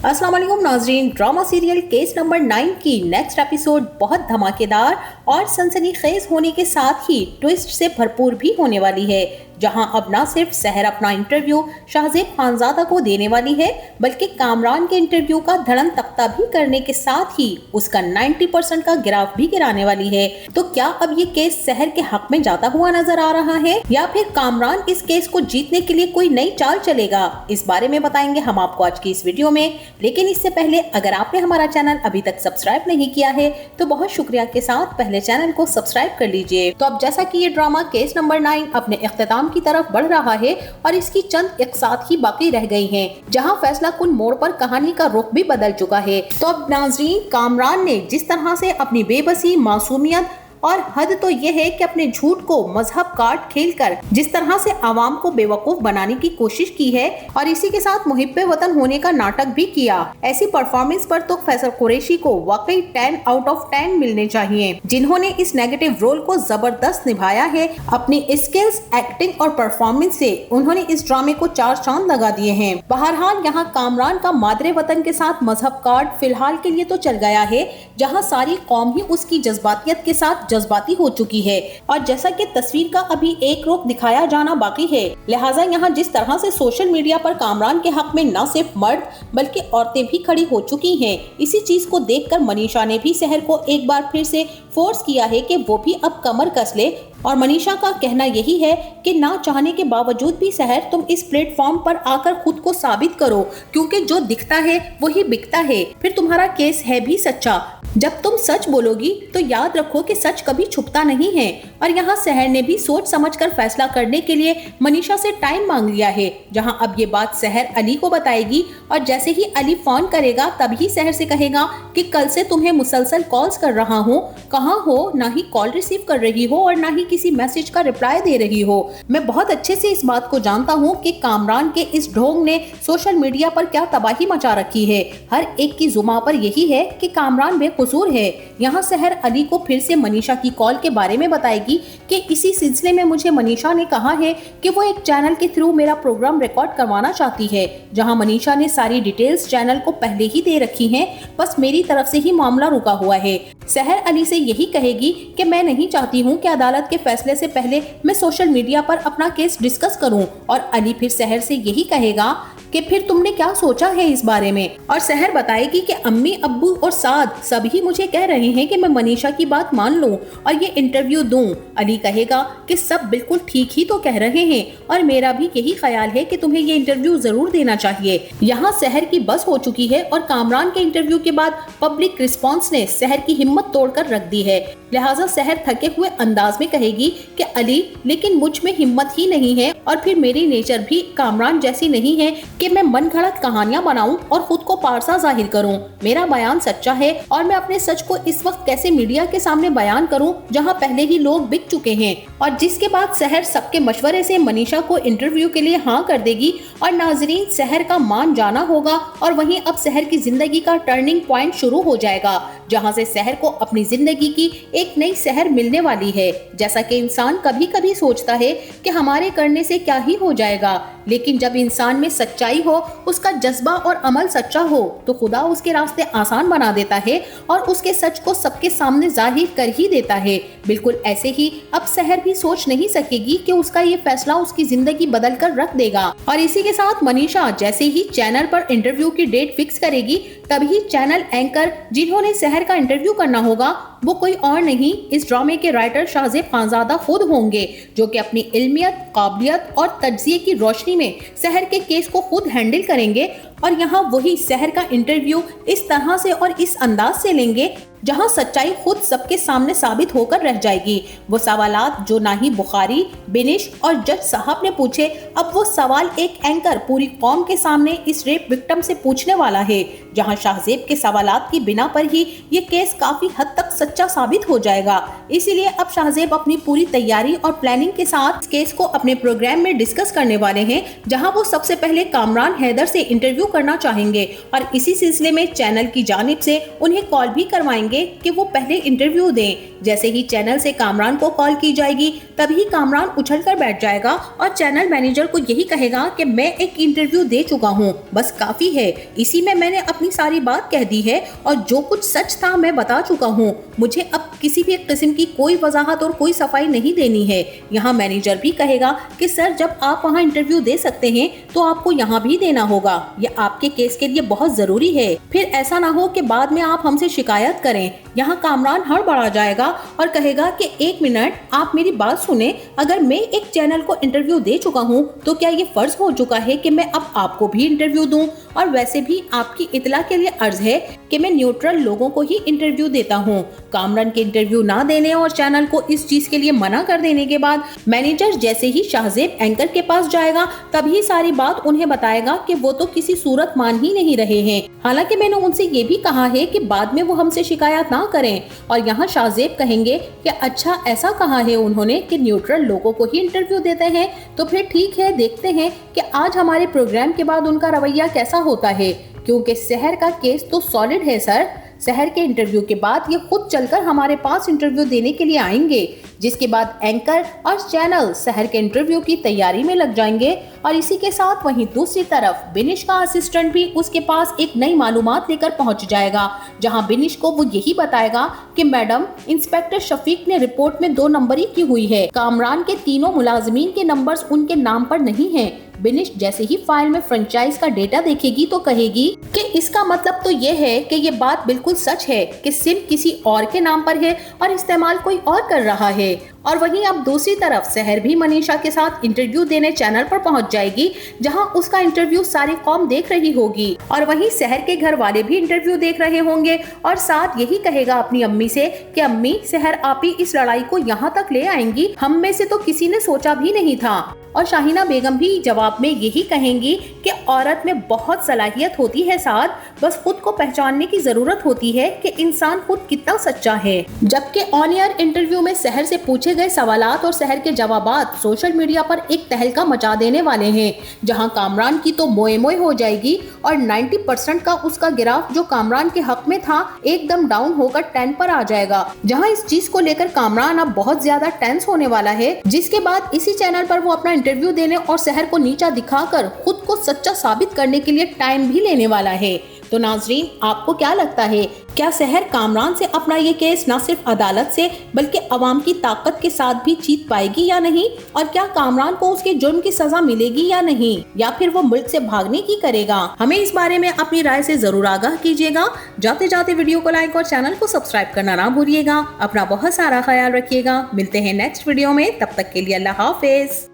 अस्सलाम वालेकुम नाजरीन। ड्रामा सीरियल केस नंबर 9 की नेक्स्ट एपिसोड बहुत धमाकेदार और सनसनीखेज होने के साथ ही ट्विस्ट से भरपूर भी होने वाली है, जहां अब न सिर्फ सहर अपना इंटरव्यू शाहजेब खानजादा को देने वाली है, बल्कि कामरान के इंटरव्यू का धड़न तख्ता भी करने के साथ ही उसका 90% का गिराफ भी गिराने वाली है। तो क्या अब ये केस सहर के हक में जाता हुआ नजर आ रहा है या फिर कामरान इस केस को जीतने के लिए कोई नई चाल चलेगा? इस बारे में बताएंगे हम आपको आज की इस वीडियो में। लेकिन इससे पहले अगर आपने हमारा चैनल अभी तक सब्सक्राइब नहीं किया है तो बहुत शुक्रिया के साथ पहले चैनल को सब्सक्राइब कर लीजिए। तो अब जैसा कि ये ड्रामा केस नंबर 9 अपने इख्तिताम की तरफ बढ़ रहा है और इसकी चंद एक साथ ही बाकी रह गई हैं, जहां फैसला कुन मोड़ पर कहानी का रुख भी बदल चुका है। तो अब नाजरीन, कामरान ने जिस तरह से अपनी बेबसी, मासूमियत और हद तो यह है कि अपने झूठ को मजहब कार्ड खेलकर जिस तरह से आवाम को बेवकूफ बनाने की कोशिश की है और इसी के साथ मुहिब्बे वतन होने का नाटक भी किया, ऐसी परफॉर्मेंस पर तो फैसल कुरैशी को वाकई 10 आउट ऑफ 10 मिलने चाहिए, जिन्होंने इस नेगेटिव रोल को जबरदस्त निभाया है। अपनी स्किल्स, एक्टिंग और परफॉर्मेंस से उन्होंने इस ड्रामे को 4 चांद लगा दिए हैं। बहरहाल यहाँ कामरान का मादरे वतन के साथ मजहब कार्ड फिलहाल के लिए तो चल गया है, जहाँ सारी कौम ही उसकी जज्बातियत के साथ जज्बाती हो चुकी है और जैसा कि तस्वीर का अभी एक रुख दिखाया जाना बाकी है, लिहाजा यहाँ जिस तरह से सोशल मीडिया पर कामरान के हक में न सिर्फ मर्द बल्कि औरतें भी खड़ी हो चुकी हैं, इसी चीज को देखकर मनीषा ने भी सहर को एक बार फिर से फोर्स किया है कि वो भी अब कमर कस ले। और मनीषा का कहना यही है कि ना चाहने के बावजूद भी सहर, तुम इस प्लेटफॉर्म पर आकर खुद को साबित करो, क्योंकि जो दिखता है वही बिकता है। फिर तुम्हारा केस है भी सच्चा। जब तुम सच बोलोगी तो याद रखो कि सच कभी छुपता नहीं है। और यहाँ सहर ने भी सोच समझकर फैसला करने के लिए मनीषा से टाइम मांग लिया है, जहाँ अब ये बात सहर अली को बताएगी और जैसे ही अली फोन करेगा तभी सहर से कहेगा कि कल से तुम्हें मुसलसल कॉल्स कर रहा हूँ, कहाँ हो, ना ही कॉल रिसीव कर रही हो और ना ही किसी मैसेज का रिप्लाई दे रही हो। मैं बहुत अच्छे से इस बात को जानता हूँ कि कामरान के इस ढोंग ने सोशल मीडिया पर क्या तबाही मचा रखी है। हर एक की जुमा पर यही है कि कामरान बेकसूर है। यहाँ सहर अली को फिर से मनीषा की कॉल के बारे में बताएगी कि इसी सिलसिले में मुझे मनीषा ने कहा है कि वो एक चैनल के थ्रू मेरा प्रोग्राम रिकॉर्ड करवाना चाहती है, जहाँ मनीषा ने सारी डिटेल्स चैनल को पहले ही दे रखी हैं, बस मेरी तरफ से ही मामला रुका हुआ है। सहर अली से यही कहेगी कि मैं नहीं चाहती हूँ कि अदालत के फैसले से पहले मैं सोशल मीडिया पर अपना केस डिस्कस करूं। और अली फिर सहर से यही कहेगा कि फिर तुमने क्या सोचा है इस बारे में। और सहर बताएगी कि अम्मी, अब्बू और साद सभी मुझे कह रहे हैं कि मैं मनीषा की बात मान लूं और ये इंटरव्यू दूं। अली कहेगा कि सब बिल्कुल ठीक ही तो कह रहे हैं और मेरा भी यही ख्याल है कि तुम्हें ये इंटरव्यू जरूर देना चाहिए। यहाँ सहर की बस हो चुकी है और कामरान के इंटरव्यू के बाद पब्लिक रिस्पॉन्स ने सहर की हिम्मत तोड़कर रख दी है। लिहाजा सहर थके हुए अंदाज में कहेगी कि अली, लेकिन मुझ में हिम्मत ही नहीं है और फिर मेरी नेचर भी कामरान जैसी नहीं है कि मैं मन घड़त कहानियां बनाऊं और खुद को पारसा जाहिर करूं। मेरा बयान सच्चा है और मैं अपने सच को इस वक्त कैसे मीडिया के सामने बयान करूं जहां पहले ही लोग बिक चुके हैं। और जिसके बाद सहर सबके मशवरे से मनीषा को इंटरव्यू के लिए हाँ कर देगी और नाजरीन, सहर का मान जाना होगा और वहीं अब सहर की जिंदगी का टर्निंग पॉइंट शुरू हो जाएगा, जहाँ से सहर को अपनी जिंदगी की एक नई सहर मिलने वाली है। जैसा कि इंसान कभी कभी सोचता है कि हमारे करने से क्या ही हो जाएगा, लेकिन जब इंसान में सच्चाई हो, उसका जज्बा और अमल सच्चा हो, तो खुदा उसके रास्ते आसान बना देता है और उसके सच को सबके सामने जाहिर कर ही देता है। बिल्कुल ऐसे ही अब सहर भी सोच नहीं सकेगी कि उसका ये फैसला उसकी जिंदगी बदल कर रख देगा। और इसी के साथ मनीषा जैसे ही चैनल पर इंटरव्यू की डेट फिक्स करेगी, तभी चैनल एंकर जिन्होंने सहर का इंटरव्यू करना होगा वो कोई और नहीं, इस ड्रामे के राइटर शाहजेब खानजादा खुद होंगे, जो कि अपनी इल्मियत, काबिलियत और तज्जिए की रोशनी में सहर के केस को खुद हैंडल करेंगे। और यहाँ वही सहर का इंटरव्यू इस तरह से और इस अंदाज से लेंगे जहाँ सच्चाई खुद सबके सामने साबित होकर रह जाएगी। वो सवालात जो ना ही बुखारी, बिनिश और जज साहब ने पूछे, अब वो सवाल एक एंकर पूरी कौम के सामने इस रेप विक्टिम से पूछने वाला है, जहाँ शाहजेब के सवालात की बिना पर ही ये केस काफी हद तक सच्चा साबित हो जाएगा। इसीलिए अब शाहजेब अपनी पूरी तैयारी और प्लानिंग के साथ इस केस को अपने प्रोग्राम में डिस्कस करने वाले हैं, जहाँ वो सबसे पहले कामरान हैदर से इंटरव्यू करना चाहेंगे और इसी सिलसिले में चैनल की जानिब से उन्हें कॉल भी करवाएंगे बताएंगे कि वो पहले इंटरव्यू दें। जैसे ही चैनल से कामरान को कॉल की जाएगी तभी कामरान उछलकर बैठ जाएगा और चैनल मैनेजर को यही कहेगा कि मैं एक इंटरव्यू दे चुका हूँ, बस काफी है, इसी में मैंने अपनी सारी बात कह दी है और जो कुछ सच था मैं बता चुका हूँ, मुझे अब किसी भी किस्म की कोई वजाहत और कोई सफाई नहीं देनी है। यहाँ मैनेजर भी कहेगा कि सर जब आप वहाँ इंटरव्यू दे सकते हैं तो आपको यहाँ भी देना होगा, ये आपके केस के लिए बहुत जरूरी है, फिर ऐसा ना हो कि बाद में आप हमसे शिकायत करें। यहाँ कामरान हड़बड़ा जाएगा और कहेगा कि एक मिनट आप मेरी बात सुने, अगर मैं एक चैनल को इंटरव्यू दे चुका हूँ तो क्या ये फर्ज हो चुका है कि मैं अब आपको भी इंटरव्यू दूं? और वैसे भी आपकी इतला के लिए अर्ज है कि मैं न्यूट्रल लोगों को ही इंटरव्यू देता हूँ। कामरान के इंटरव्यू ना देने और चैनल को इस चीज के लिए मना कर देने के बाद मैनेजर जैसे ही शाहजेब एंकर के पास जाएगा तभी सारी बात उन्हें बताएगा कि वो तो किसी सूरत मान ही नहीं रहे हैं। हालांकि मैंने उनसे ये भी कहा है कि बाद में वो हमसे शिकायत ना करें। और यहाँ शाहजेब कहेंगे कि अच्छा ऐसा कहा है उन्होंने कि न्यूट्रल लोगों को ही इंटरव्यू देते हैं, तो फिर ठीक है, देखते हैं कि आज हमारे प्रोग्राम के बाद उनका रवैया कैसा होता है, क्योंकि शहर का केस तो सॉलिड है सर। शहर के इंटरव्यू के बाद ये खुद चलकर हमारे पास इंटरव्यू देने के लिए आएंगे, जिसके बाद एंकर और चैनल शहर के इंटरव्यू की तैयारी में लग जाएंगे। और इसी के साथ वहीं दूसरी तरफ बिनिश का असिस्टेंट भी उसके पास एक नई मालूमात लेकर पहुंच जाएगा, जहां बिनिश को वो यही बताएगा कि मैडम इंस्पेक्टर शफीक ने रिपोर्ट में 2 नंबरी की हुई है, कामरान के तीनों मुलाजिमीन के नंबर्स उनके नाम पर नहीं है। बिनिश जैसे ही फाइल में फ्रेंचाइज का डेटा देखेगी तो कहेगी कि इसका मतलब तो ये है कि ये बात बिल्कुल सच है कि सिम किसी और के नाम पर है और इस्तेमाल कोई और कर रहा है। और वहीं अब दूसरी तरफ शहर भी मनीषा के साथ इंटरव्यू देने चैनल पर पहुंच जाएगी, जहां उसका इंटरव्यू सारी कौम देख रही होगी। और वहीं शहर के घर वाले भी इंटरव्यू देख रहे होंगे और साथ यही कहेगा अपनी अम्मी से कि अम्मी शहर आप ही इस लड़ाई को यहाँ तक ले आएंगी, हम में से तो किसी ने सोचा भी नहीं था। और शाहीना बेगम भी जवाब में यही कहेंगी कि औरत में बहुत सलाहियत होती है साथ, बस खुद को पहचानने की जरूरत होती है कि इंसान खुद कितना सच्चा है। जबकि ऑन एयर इंटरव्यू में शहर से पूछे गए सवालात और शहर के जवाबात सोशल मीडिया पर एक तहलका मचा देने वाले हैं, जहां कामरान की तो मोए मोए हो जाएगी और 90% का उसका गिराफ जो कामरान के हक में था एकदम डाउन होकर 10 पर आ जाएगा, जहां इस चीज को लेकर कामरान अब बहुत ज्यादा टेंस होने वाला है। जिसके बाद इसी चैनल पर वो अपना इंटरव्यू देने और शहर को नीचा दिखाकर खुद को सच्चा साबित करने के लिए टाइम भी लेने वाला है। तो नाजरीन, आपको क्या लगता है, क्या शहर कामरान से अपना ये केस न सिर्फ अदालत से बल्कि अवाम की ताकत के साथ भी जीत पाएगी या नहीं? और क्या कामरान को उसके जुर्म की सजा मिलेगी या नहीं, या फिर वो मुल्क से भागने की करेगा? हमें इस बारे में अपनी राय से जरूर आगाह कीजिएगा। जाते जाते वीडियो को लाइक और चैनल को सब्सक्राइब करना ना भूलिएगा। अपना बहुत सारा ख्याल रखिएगा। मिलते हैं नेक्स्ट वीडियो में, तब तक के लिए अल्लाह हाफिज।